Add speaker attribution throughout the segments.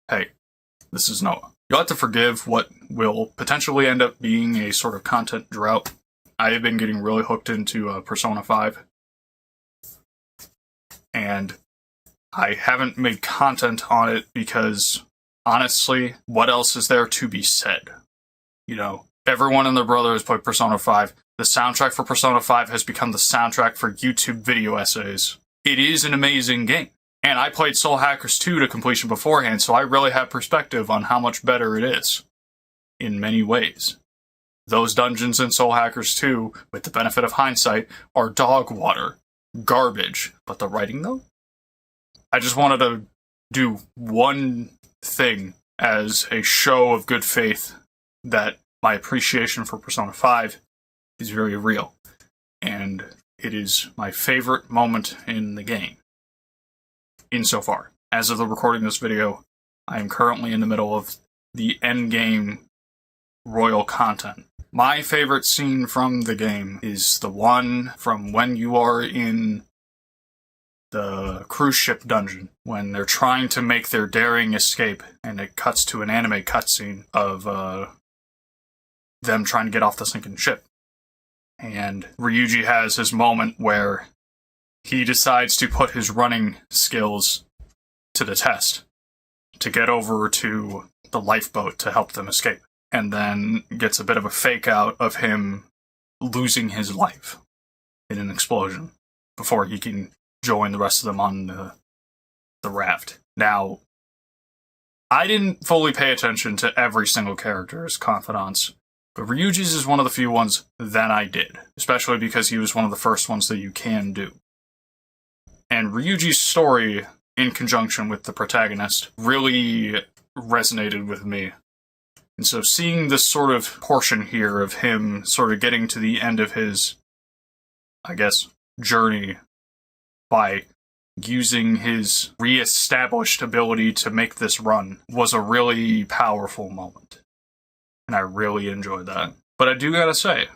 Speaker 1: Hey, this is Noah. You'll have to forgive what will potentially end up being a sort of content drought. I have been getting really hooked into Persona 5. And I haven't made content on it because, honestly, what else is there to be said? You know, everyone and their brother has played Persona 5. The soundtrack for Persona 5 has become the soundtrack for YouTube video essays. It is an amazing game. And I played Soul Hackers 2 to completion beforehand, so I really have perspective on how much better it is. In many ways. Those dungeons in Soul Hackers 2, with the benefit of hindsight, are dog water. Garbage. But the writing, though? I just wanted to do one thing as a show of good faith that my appreciation for Persona 5 is very real. And it is my favorite moment in the game. Insofar. As of the recording of this video, I am currently in the middle of the endgame royal content. My favorite scene from the game is the one from when you are in the cruise ship dungeon, when they're trying to make their daring escape, and it cuts to an anime cutscene of them trying to get off the sinking ship. And Ryuji has his moment where he decides to put his running skills to the test to get over to the lifeboat to help them escape. And then gets a bit of a fake out of him losing his life in an explosion before he can join the rest of them on the raft. Now, I didn't fully pay attention to every single character's confidants, but Ryuji's is one of the few ones that I did, especially because he was one of the first ones that you can do. And Ryuji's story, in conjunction with the protagonist, really resonated with me. And so seeing this sort of portion here of him sort of getting to the end of his, I guess, journey by using his re-established ability to make this run was a really powerful moment. And I really enjoyed that. But I do gotta say,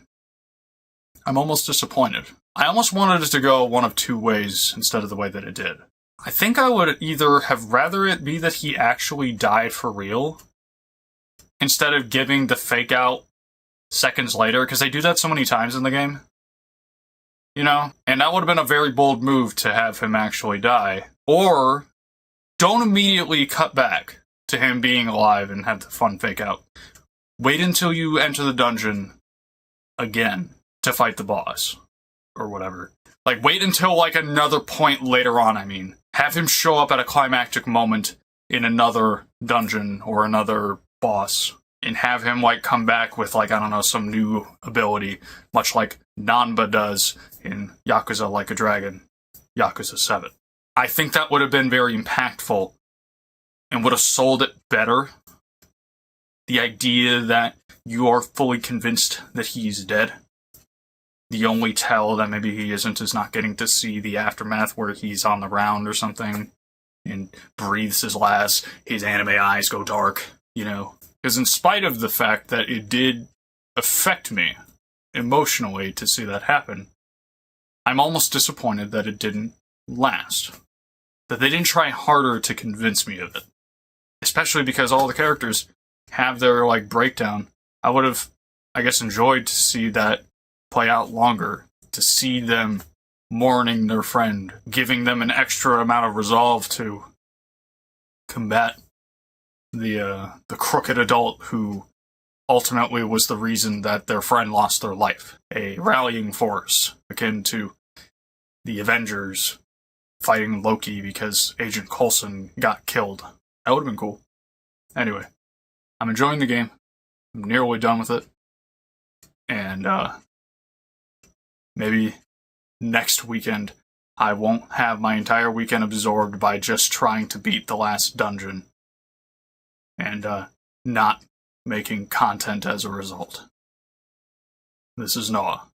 Speaker 1: I'm almost disappointed. I almost wanted it to go one of two ways instead of the way that it did. I think I would either have rather it be that he actually died for real, instead of giving the fake out seconds later, because they do that so many times in the game. You know? And that would have been a very bold move to have him actually die. Or, don't immediately cut back to him being alive and have the fun fake out. Wait until you enter the dungeon again to fight the boss. Or whatever. Like, wait until, like, another point later on, I mean. Have him show up at a climactic moment in another dungeon or another boss, and have him, like, come back with, like, I don't know, some new ability, much like Nanba does in Yakuza Like a Dragon, Yakuza 7. I think that would have been very impactful, and would have sold it better. The idea that you are fully convinced that he's dead. The only tell that maybe he isn't is not getting to see the aftermath where he's on the round or something, and breathes his last, his anime eyes go dark. You know, because in spite of the fact that it did affect me emotionally to see that happen, I'm almost disappointed that it didn't last. That they didn't try harder to convince me of it. Especially because all the characters have their, like, breakdown. I would have, I guess, enjoyed to see that play out longer. To see them mourning their friend, giving them an extra amount of resolve to combat the crooked adult who ultimately was the reason that their friend lost their life. A rallying force akin to the Avengers fighting Loki because Agent Coulson got killed. That would have been cool. Anyway, I'm enjoying the game. I'm nearly done with it. And maybe next weekend I won't have my entire weekend absorbed by just trying to beat the last dungeon. And not making content as a result. This is Noah.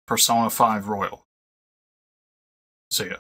Speaker 1: Persona 5 Royal. See ya.